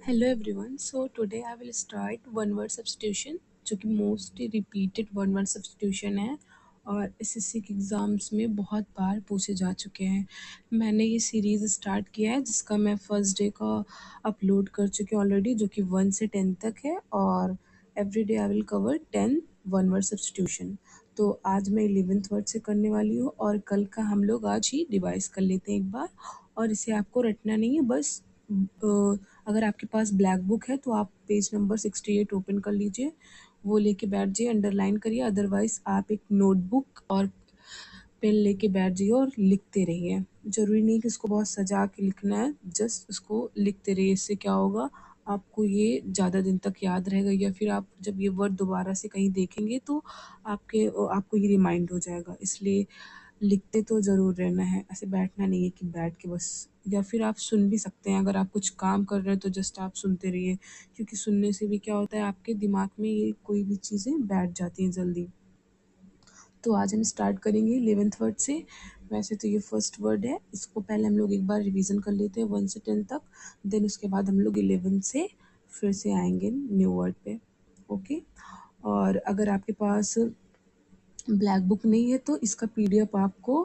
Hello everyone. So today I will start one word substitution जो कि most repeated one word substitution है और SSC के exams में बहुत बार पूछे जा चुके हैं। मैंने ये सीरीज़ स्टार्ट किया है जिसका मैं फर्स्ट डे का अपलोड कर चुकी हूँ ऑलरेडी, जो कि 1 से 10 तक है और every day I will cover 10 one word substitution. तो आज मैं 11th वर्ड से करने वाली हूँ और कल का हम लोग आज ही डिवाइस कर लेते हैं एक बार। और इसे आपको रटना नहीं है, बस अगर आपके पास ब्लैक बुक है तो आप पेज नंबर 68 ओपन कर लीजिए, वो लेके बैठ जाइए, अंडरलाइन करिए। अदरवाइज़ आप एक नोटबुक और पेन लेके बैठ जाइए और लिखते रहिए। ज़रूरी नहीं कि इसको बहुत सजा के लिखना है, जस्ट उसको लिखते रहिए। इससे क्या होगा, आपको ये ज़्यादा दिन तक याद रहेगा, या फिर आप जब ये वर्ड दोबारा से कहीं देखेंगे तो आपको ये रिमाइंड हो जाएगा। इसलिए लिखते तो ज़रूर रहना है, ऐसे बैठना नहीं है कि बैठ के बस। या फिर आप सुन भी सकते हैं, अगर आप कुछ काम कर रहे हैं तो जस्ट आप सुनते रहिए, क्योंकि सुनने से भी क्या होता है, आपके दिमाग में ये कोई भी चीज़ें बैठ जाती हैं जल्दी। तो आज हम स्टार्ट करेंगे 11th वर्ड से। वैसे तो ये फर्स्ट वर्ड है, इसको पहले हम लोग एक बार रिवीजन कर लेते हैं 1 से 10 तक, देन उसके बाद हम लोग 11 से फिर से आएंगे न्यू वर्ड पे। ओके। और अगर आपके पास ब्लैक बुक नहीं है तो इसका पीडीएफ आपको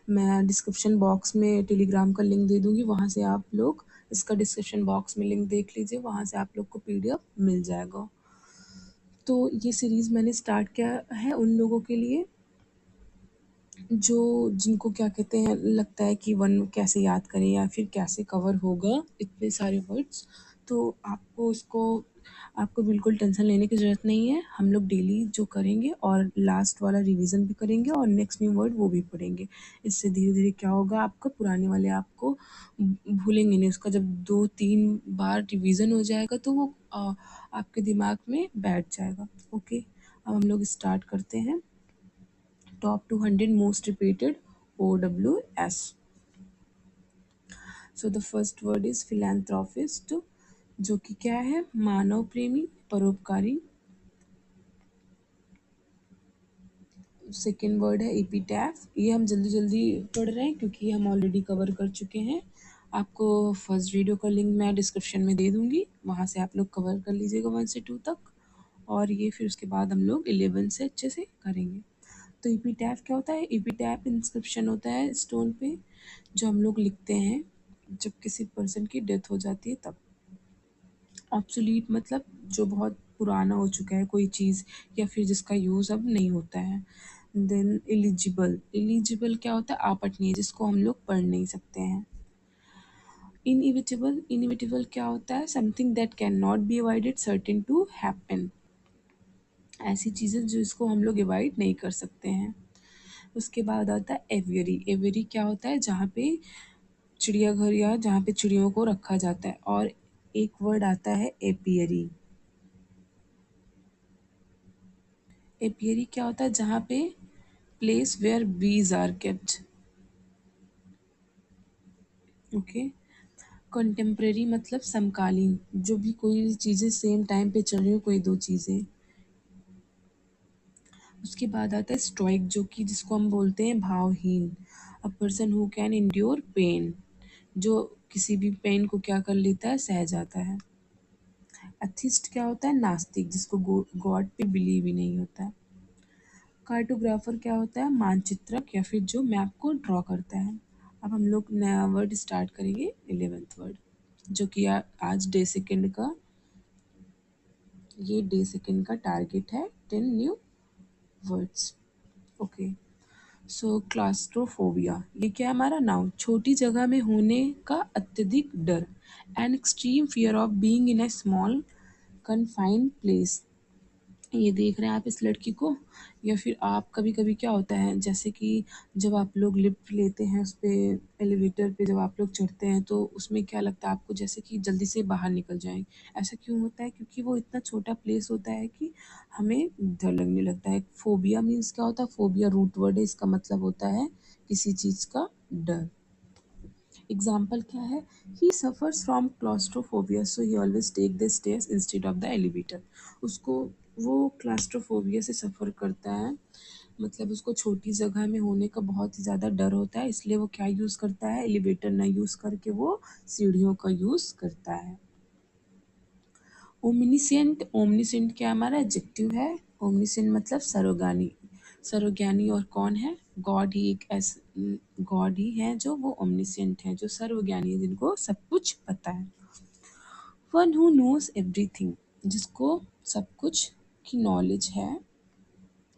मैं डिस्क्रिप्शन बॉक्स में टेलीग्राम का लिंक दे दूँगी, वहाँ से आप लोग इसका डिस्क्रिप्शन बॉक्स में लिंक देख लीजिए, वहाँ से आप लोग को पीडीएफ मिल जाएगा। तो ये सीरीज़ मैंने स्टार्ट किया है उन लोगों के लिए जो जिनको क्या कहते हैं, लगता है कि वन कैसे याद करें या फिर कैसे कवर होगा इतने सारे वर्ड्स। तो आपको बिल्कुल टेंशन लेने की ज़रूरत नहीं है। हम लोग डेली जो करेंगे और लास्ट वाला रिवीजन भी करेंगे और नेक्स्ट न्यू वर्ड वो भी पढ़ेंगे। इससे धीरे धीरे क्या होगा, आपका पुराने वाले आपको भूलेंगे नहीं। उसका जब 2-3 बार रिवीजन हो जाएगा तो वो आपके दिमाग में बैठ जाएगा। ओके, अब हम लोग स्टार्ट करते हैं। Top 200 most repeated OWS. So the first word is philanthropist, जो कि क्या है, मानव प्रेमी, परोपकारी। सेकेंड वर्ड है एपिटैफ, ये हम जल्दी जल्दी पढ़ रहे हैं क्योंकि हम ऑलरेडी कवर कर चुके हैं। आपको फर्स्ट वीडियो का लिंक मैं डिस्क्रिप्शन में दे दूँगी, वहाँ से आप लोग कवर कर लीजिएगा 1 से 2 तक। और ये फिर उसके बाद हम लोग 11 से अच्छे से करेंगे। तो एपिटैफ क्या होता है? एपिटैफ इंस्क्रिप्शन होता है स्टोन पे, जो हम लोग लिखते हैं जब किसी पर्सन की डेथ हो जाती है तब। ऑब्सोलीट मतलब जो बहुत पुराना हो चुका है कोई चीज़, या फिर जिसका यूज़ अब नहीं होता है। देन एलिजिबल, एलिजिबल क्या होता है? आपटनीय, जिसको हम लोग पढ़ नहीं सकते हैं। इनइविटेबल, इनइविटेबल क्या होता है? Something that can not be avoided, certain to happen. ऐसी चीज़ें जो इसको हम लोग अवॉइड नहीं कर सकते हैं। उसके बाद आता है एवियरी। एवियरी क्या होता है? जहाँ पे चिड़ियाघर या जहाँ पे चिड़ियों को रखा जाता है। और एक वर्ड आता है एपियरी। एपियरी क्या होता है? जहाँ पे place where bees are kept. Okay. Contemporary मतलब समकालीन, जो भी कोई चीज़ें सेम टाइम पे चल रही हो, कोई दो चीज़ें। उसके बाद आता है स्टोइक, जो कि जिसको हम बोलते हैं भावहीन। A person who can endure pain, जो किसी भी पेन को क्या कर लेता है, सह जाता है। एथिस्ट क्या होता है? नास्तिक, जिसको गॉड पे बिलीव ही नहीं होता है। कार्टोग्राफर क्या होता है? मानचित्रक, या फिर जो मैप को ड्रॉ करता है। अब हम लोग नया वर्ड स्टार्ट करेंगे 11th वर्ड, जो कि आज डे सेकेंड का टारगेट है 10 न्यू वर्ड्स। ओके। सो क्लास्ट्रोफोबिया, ये क्या है हमारा नाउन? छोटी जगह में होने का अत्यधिक डर। An extreme fear of being in a small confined place. ये देख रहे हैं आप इस लड़की को, या फिर आप कभी कभी क्या होता है, जैसे कि जब आप लोग लिफ्ट लेते हैं उस पे, एलिवेटर पे जब आप लोग चढ़ते हैं तो उसमें क्या लगता है आपको, जैसे कि जल्दी से बाहर निकल जाएं। ऐसा क्यों होता है? क्योंकि वो इतना छोटा प्लेस होता है कि हमें डर लगने लगता है। फोबिया मीन्स क्या होता है? फोबिया रूट वर्ड है, इसका मतलब होता है किसी चीज़ का डर। एग्जाम्पल क्या है? He suffers from claustrophobia so he always take the stairs instead of the elevator. उसको वो क्लास्ट्रोफोबिया से सफ़र करता है, मतलब उसको छोटी जगह में होने का बहुत ही ज़्यादा डर होता है, इसलिए वो क्या यूज़ करता है? एलिवेटर ना यूज़ करके वो सीढ़ियों का यूज़ करता है। ओमनिसेंट, ओमनिसेंट क्या हमारा एडजेक्टिव है। ओमनिसेंट मतलब सर्वज्ञानी, सर्वज्ञानी। और कौन है? गॉड ही एक ऐसे गॉड ही है जो वो ओमनिसेंट है, जो सर्वज्ञानी है, जिनको सब कुछ पता है। वन हु नोज एवरीथिंग, जिसको सब कुछ की नॉलेज है।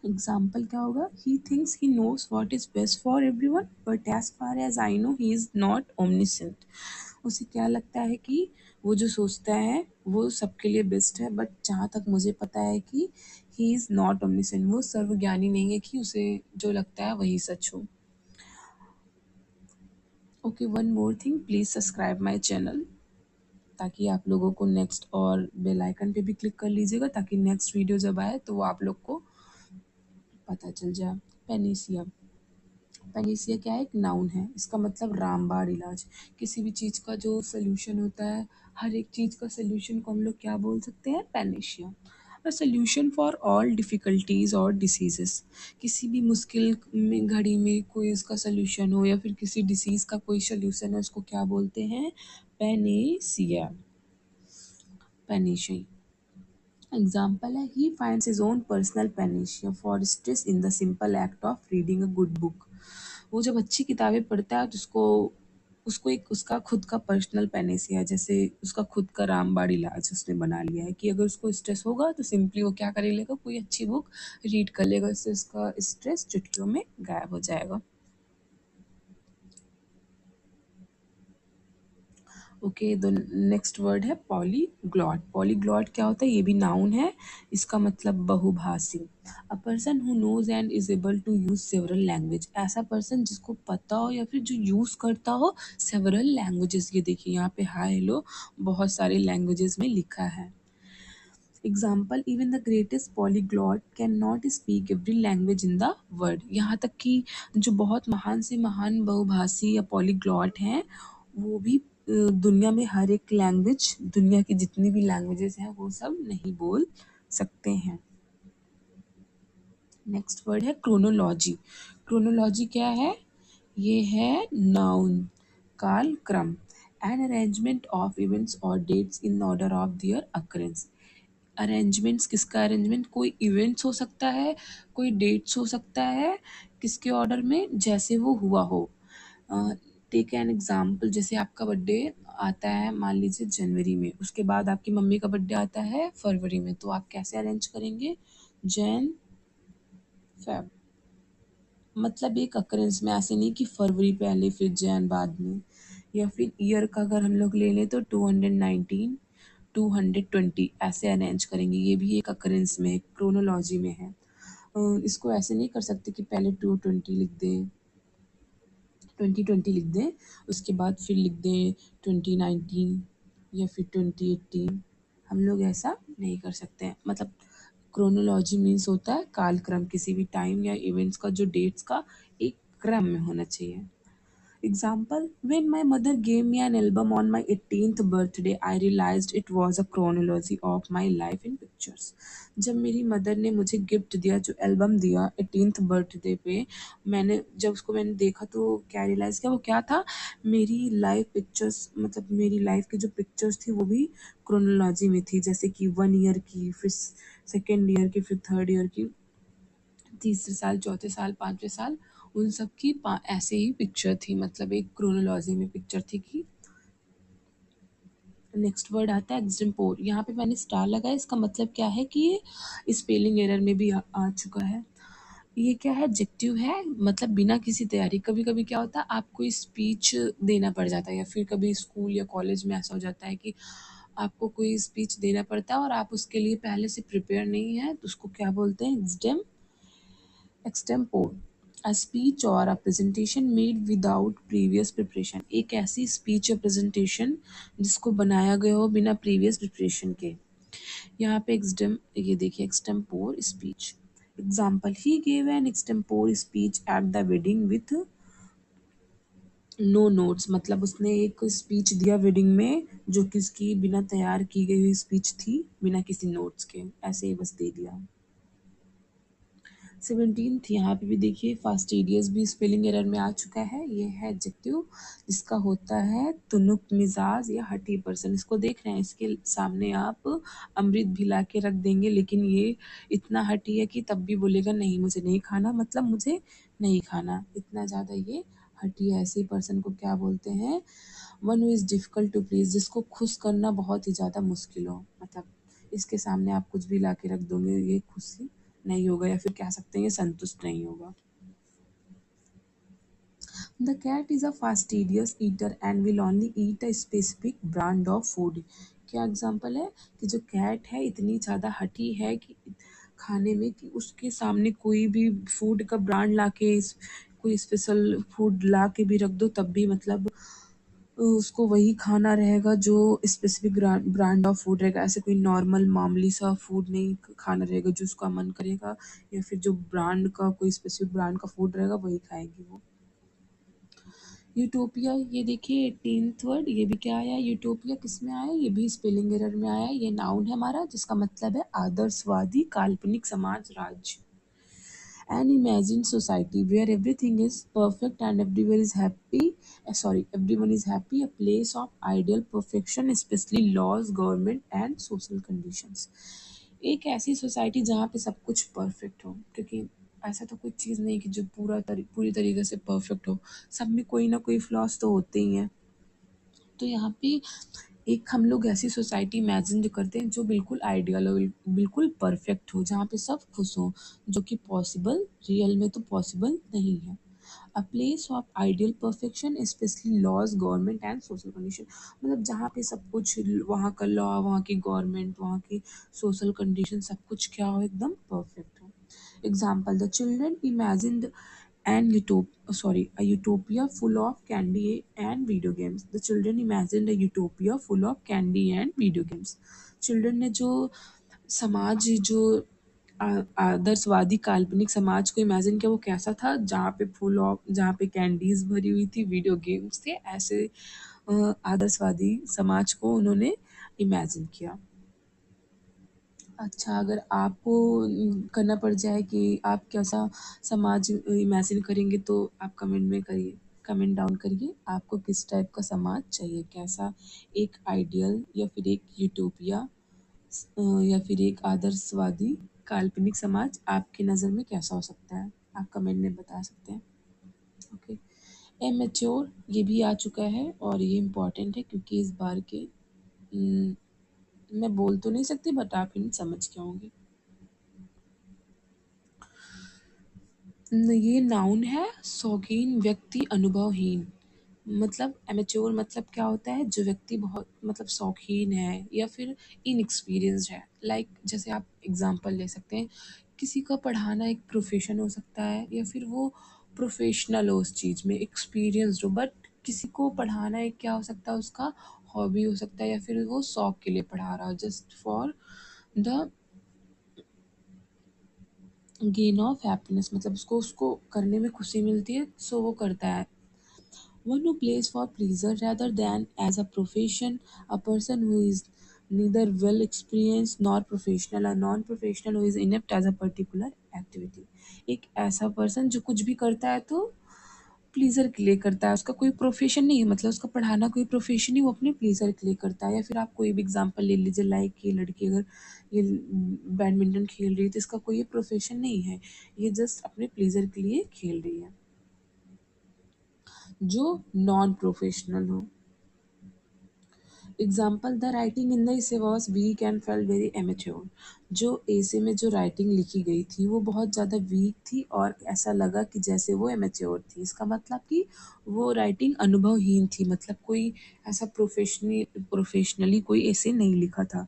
एग्जाम्पल क्या होगा? He thinks he knows what is best for every one but as far as I know he is not omniscient. उसे क्या लगता है कि वो जो सोचता है वो सबके लिए बेस्ट है, बट जहाँ तक मुझे पता है कि ही इज़ नॉट ओमनिसेंट, वो सर्वज्ञानी नहीं है कि उसे जो लगता है वही सच हो। Okay, one more thing, please subscribe my channel, ताकि आप लोगों को नेक्स्ट, और बेल आइकन पे भी क्लिक कर लीजिएगा ताकि नेक्स्ट वीडियो जब आए तो वो आप लोग को पता चल जाए। पेनिसिया, पेनिसिया क्या है? एक नाउन है, इसका मतलब रामबाण इलाज। किसी भी चीज़ का जो सोल्यूशन होता है, हर एक चीज़ का सोल्यूशन को हम लोग क्या बोल सकते हैं? Panacea. A solution for all difficulties और डिसीजेस, किसी भी मुश्किल में घड़ी में कोई उसका सोल्यूशन हो, या फिर किसी डिसीज़ का कोई सोल्यूशन है, उसको क्या बोलते हैं? पेनिसिया, पेनिशिया। एग्जाम्पल है, he finds his own personal panacea for stress in the simple act of reading a good book. वो जब अच्छी किताबें पढ़ता है तो उसको उसको एक उसका खुद का पर्सनल पेनिसिया है, जैसे उसका खुद का रामबाण इलाज उसने बना लिया है कि अगर उसको स्ट्रेस होगा तो सिंपली वो क्या कर लेगा? कोई अच्छी बुक रीड कर लेगा, इससे उसका स्ट्रेस चुटकियों में गायब हो जाएगा। ओके, द नेक्स्ट वर्ड है पॉलीग्लॉट। पॉलीग्लॉट क्या होता है? ये भी नाउन है, इसका मतलब बहुभाषी। A person who knows and is able to use several language, ऐसा पर्सन जिसको पता हो या फिर जो यूज करता हो सेवरल लैंग्वेजेस। ये देखिए यहाँ पे हाय हेलो बहुत सारे लैंग्वेजेस में लिखा है। Example, even the greatest polyglot can not speak every language in the world. यहाँ तक कि जो बहुत महान से महान बहुभाषी या पॉलीग्लॉट हैं, वो भी दुनिया में हर एक लैंग्वेज, दुनिया की जितनी भी लैंग्वेजेस हैं वो सब नहीं बोल सकते हैं। नेक्स्ट वर्ड है क्रोनोलॉजी। क्रोनोलॉजी क्या है? ये है नाउन, काल क्रम, एन अरेंजमेंट ऑफ इवेंट्स और dates in order of their occurrence. Arrangements, किसका अरेंजमेंट? कोई इवेंट्स हो सकता है, कोई डेट्स हो सकता है, किसके ऑर्डर में? जैसे वो हुआ हो। टेक एन एग्जाम्पल, जैसे आपका बर्थडे आता है मान लीजिए जनवरी में, उसके बाद आपकी मम्मी का बर्थडे आता है फरवरी में, तो आप कैसे अरेंज करेंगे? जैन फेब, मतलब एक अकरेंस में, ऐसे नहीं कि फरवरी पहले फिर जैन बाद में। या फिर ईयर का अगर हम लोग ले लें तो 219 220 ऐसे अरेंज करेंगे, ये भी एक अकरेंस में, क्रोनोलॉजी में है। इसको ऐसे नहीं कर सकते कि पहले 220 लिख दें, 2020 लिख दें, उसके बाद फिर लिख दें 2019 या फिर 2018। हम लोग ऐसा नहीं कर सकते हैं। मतलब क्रोनोलॉजी मीन्स होता है कालक्रम, किसी भी टाइम या इवेंट्स का जो डेट्स का एक क्रम में होना चाहिए। Example, when my mother gave me an album on my 18th birthday, I realized it was a chronology of my life in pictures. जब मेरी मदर ने मुझे गिफ्ट दिया, जो एल्बम दिया 18th बर्थडे पे, मैंने देखा तो क्या रियलाइज़ किया, वो क्या था? मेरी लाइफ पिक्चर्स, मतलब मेरी लाइफ की जो पिक्चर्स थी वो भी क्रोनोलॉजी में थी, जैसे कि 1 ईयर की, फिर सेकेंड ईयर की, फिर थर्ड ईयर की, तीसरे साल, चौथे साल, पाँचवें साल, उन सब की ऐसे ही पिक्चर थी, मतलब एक क्रोनोलॉजी में पिक्चर थी कि। नेक्स्ट वर्ड आता है एग्जाम्पोल। यहाँ पे मैंने स्टार लगाया, इसका मतलब क्या है कि ये स्पेलिंग एरर में भी आ चुका है। ये क्या है? एडजेक्टिव है, मतलब बिना किसी तैयारी। कभी कभी क्या होता है, आपको स्पीच देना पड़ जाता है, या फिर कभी स्कूल या कॉलेज में ऐसा हो जाता है कि आपको कोई स्पीच देना पड़ता है और आप उसके लिए पहले से प्रिपेयर नहीं है, तो उसको क्या बोलते हैं? एक्सटेम्पोर, अ स्पीच और a presentation made without previous preparation. एक ऐसी स्पीच या प्रेजेंटेशन जिसको बनाया गया हो बिना प्रीवियस प्रिपरेशन के। यहाँ पे ये देखिए extempore speech. Example, he gave an extempore speech at the wedding with no notes, मतलब उसने एक स्पीच दिया वेडिंग में जो किसकी बिना तैयार की गई हुई स्पीच थी, बिना किसी नोट्स के, ऐसे ही बस दे दिया। 17th यहाँ पे भी देखिए फास्टिडियस भी स्पेलिंग एरर में आ चुका है। ये है एडजेक्टिव जिसका होता है तुनुक मिजाज या हठी पर्सन। इसको देख रहे हैं, इसके सामने आप अमृत भी ला के रख देंगे लेकिन ये इतना हठी है कि तब भी बोलेगा नहीं मुझे नहीं खाना, मतलब मुझे नहीं खाना, इतना ज़्यादा ये हठी है। ऐसे पर्सन को क्या बोलते हैं? One who is difficult to please, जिसको खुश करना बहुत ही ज़्यादा मुश्किल हो। मतलब इसके सामने आप कुछ भी ला के रख दोगे ये खुशी नहीं होगा, या फिर कह सकते हैं ये संतुष्ट नहीं होगा। The cat is a fastidious eater and will only eat a specific brand of food. क्या एग्जाम्पल है कि जो कैट है इतनी ज़्यादा हठी है कि खाने में कि उसके सामने कोई भी फूड का ब्रांड ला के कोई स्पेशल फूड ला के भी रख दो तब भी मतलब उसको वही खाना रहेगा जो स्पेसिफिक ब्रांड ऑफ फूड रहेगा। ऐसे कोई नॉर्मल मामूली सा फूड नहीं खाना रहेगा जो उसका मन करेगा, या फिर जो ब्रांड का कोई स्पेसिफिक ब्रांड का फूड रहेगा वही खाएगी वो। यूटोपिया, ये देखिए 18th वर्ड, ये भी क्या आया? यूटोपिया किस में आया? ये भी स्पेलिंग एरर में आया। ये नाउन है हमारा जिसका मतलब है आदर्शवादी काल्पनिक समाज राज्य। An imagined society where everything is perfect and everyone is happy, everyone is happy, a place of ideal perfection, especially laws, government and social conditions. एक ऐसी सोसाइटी जहाँ पे सब कुछ परफेक्ट हो, क्योंकि ऐसा तो कुछ चीज़ नहीं कि जो पूरी तरीके से परफेक्ट हो। सब में कोई ना कोई फ्लॉज तो होते ही हैं। तो यहाँ पे एक हम लोग ऐसी सोसाइटी इमेजिन जो करते हैं जो बिल्कुल आइडियल हो, बिल्कुल परफेक्ट हो, जहाँ पे सब खुश हों, जो कि पॉसिबल रियल में तो पॉसिबल नहीं है। A place of ideal perfection especially laws government and social condition, मतलब जहाँ पे सब कुछ वहाँ का लॉ, वहाँ की गवर्नमेंट, वहाँ की सोशल कंडीशन सब कुछ क्या हो, एकदम परफेक्ट हो। Example, the children imagined and a utopia full of candy and video games. The children imagined a utopia full of candy and video games. Children ने जो समाज, जो आदर्शवादी काल्पनिक समाज को इमेजिन किया वो कैसा था, जहाँ पे कैंडीज भरी हुई थी, वीडियो गेम्स थे, ऐसे आदर्शवादी समाज को उन्होंने इमेजिन किया। अच्छा, अगर आपको करना पड़ जाए कि आप कैसा समाज इमेजिन करेंगे तो आप कमेंट में करिए, कमेंट डाउन करिए आपको किस टाइप का समाज चाहिए, कैसा, एक आइडियल या फिर एक यूटोपिया या फिर एक आदर्शवादी काल्पनिक समाज आपकी नज़र में कैसा हो सकता है, आप कमेंट में बता सकते हैं। ओके, एमेच्योर ये भी आ चुका है और ये इम्पॉर्टेंट है क्योंकि इस बार के मैं बोल तो नहीं सकती बट आप इन समझ के होंगे। ये नाउन है, शौकीन व्यक्ति, अनुभवहीन। मतलब एमेच्योर मतलब क्या होता है? जो व्यक्ति बहुत मतलब शौकीन है या फिर इनएक्सपीरियंस्ड है। लाइक जैसे आप एग्जांपल ले सकते हैं, किसी का पढ़ाना एक प्रोफेशन हो सकता है या फिर वो प्रोफेशनल हो उस चीज़ में, एक्सपीरियंस्ड हो, बट किसी को पढ़ाना एक क्या हो सकता है, उसका हॉबी हो सकता है या फिर वो शौक के लिए पढ़ा रहा हो, just for the gain of happiness, मतलब उसको उसको करने में खुशी मिलती है सो वो करता है। One who plays for pleasure rather than as a profession, a person who is neither well experienced nor professional, a non-professional who is inept as a particular activity. एक ऐसा पर्सन जो कुछ भी करता है तो प्लीज़र के लिए करता है, उसका कोई प्रोफेशन नहीं है, मतलब उसका पढ़ाना कोई प्रोफेशन नहीं, वो अपने प्लीज़र के लिए करता है। या फिर आप कोई भी एग्जांपल ले लीजिए, लाइक ये लड़की अगर ये बैडमिंटन खेल रही है तो इसका कोई प्रोफेशन नहीं है, ये जस्ट अपने प्लीज़र के लिए खेल रही है, जो नॉन प्रोफेशनल हो। Example, the writing in the essay was weak and felt very amateur. जो एसे में जो राइटिंग लिखी गई थी वो बहुत ज़्यादा वीक थी और ऐसा लगा कि जैसे वो एमेच्योर थी। इसका मतलब कि वो राइटिंग अनुभवहीन थी, मतलब कोई ऐसा प्रोफेशनली कोई ऐसे नहीं लिखा था,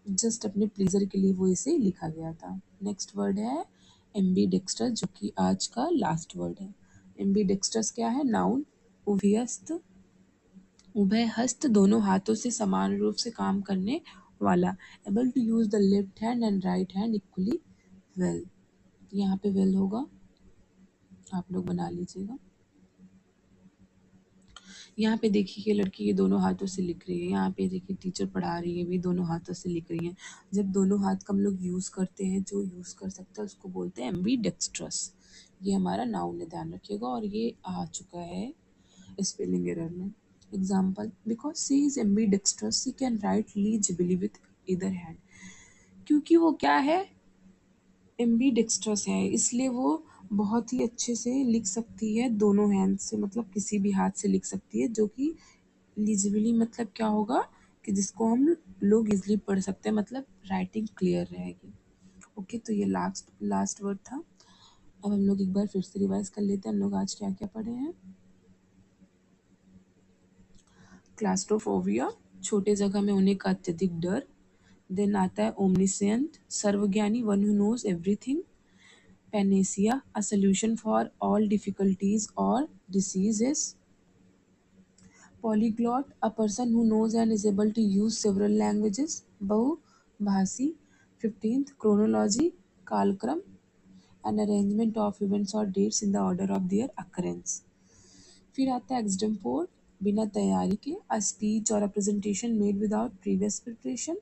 जस्ट अपने प्लीज़र के लिए वो ऐसे लिखा गया था। नेक्स्ट वर्ड है एम्बी डेक्स्टर, जो कि आज का लास्ट वर्ड है। एम्बी डेक्स्टर्स क्या है? नाउन, उभयस्थ, उभय हस्त, दोनों हाथों से समान रूप से काम करने वाला। Able to use the left hand and right hand equally well. यहाँ पे वेल होगा, आप लोग बना लीजिएगा। यहाँ पे देखिए ये लड़की ये दोनों हाथों से लिख रही है, यहाँ पे देखिए टीचर पढ़ा रही है भी दोनों हाथों से लिख रही हैं। जब दोनों हाथ का हम लोग यूज़ करते हैं, जो यूज़ कर सकता है उसको बोलते हैं एम्बीडेक्स्ट्रस। ये हमारा नाउन है, ध्यान रखिएगा, और ये आ चुका है स्पेलिंग एरर में। Example, because she is ambidextrous she can write legibly with either hand. क्योंकि वो क्या है, एम्बीडेक्स्ट्रस है, इसलिए वो बहुत ही अच्छे से लिख सकती है दोनों हैंड से, मतलब किसी भी हाथ से लिख सकती है, जो कि लीजिबली मतलब क्या होगा कि जिसको हम लोग इजली पढ़ सकते हैं, मतलब राइटिंग क्लियर रहेगी। ओके, तो ये लास्ट लास्ट वर्ड था। अब हम लोग एक बार फिर से रिवाइज कर लेते हैं हम लोग आज क्या क्या पढ़े हैं। क्लास्ट्रोफोबिया, छोटे जगह में होने का अत्यधिक डर। देन आता है ओमनिसेंट, सर्वज्ञानी, one who knows everything. Panacea, a solution for all difficulties और diseases. Polyglot, a person who knows and is able to use several languages. बहुभाषी. 15th, chronology, कालक्रम, an arrangement of events or dates in the order of their occurrence. फिर आता है extempore, बिना तैयारी के, a speech or a presentation made without previous preparation.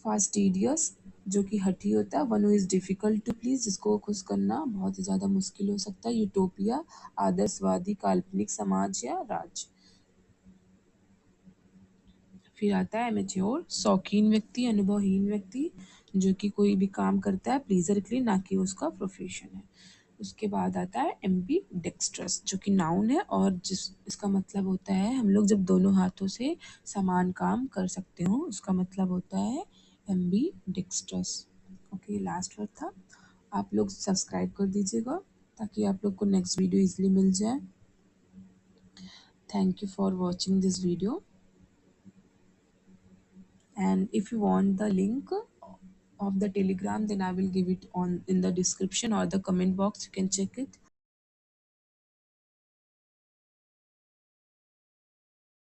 Fastidious, जो कि हठी होता है. One who is difficult to please, जिसको खुश करना बहुत ही ज़्यादा मुश्किल हो सकता है. यूटोपिया, आदर्शवादी, काल्पनिक समाज या राज्य. फिर आता है एमेच्योर, शौकीन व्यक्ति, अनुभवहीन व्यक्ति, जो कि कोई भी काम करता है प्लीजर के लिए, ना कि उसका प्रोफेशन है. उसके बाद आता है एम्बी डेक्स्ट्रस, जो कि नाउन है और जिस इसका मतलब होता है हम लोग जब दोनों हाथों से समान काम कर सकते हो, उसका मतलब होता है Aamby dextrous. Okay, last word था. आप लोग सब्सक्राइब कर दीजिएगा ताकि आप लोग को नेक्स्ट वीडियो इजीली मिल जाए. Thank you for watching this video. And if you want the link of the telegram, then I will give it on in the description or the comment box, you can check it.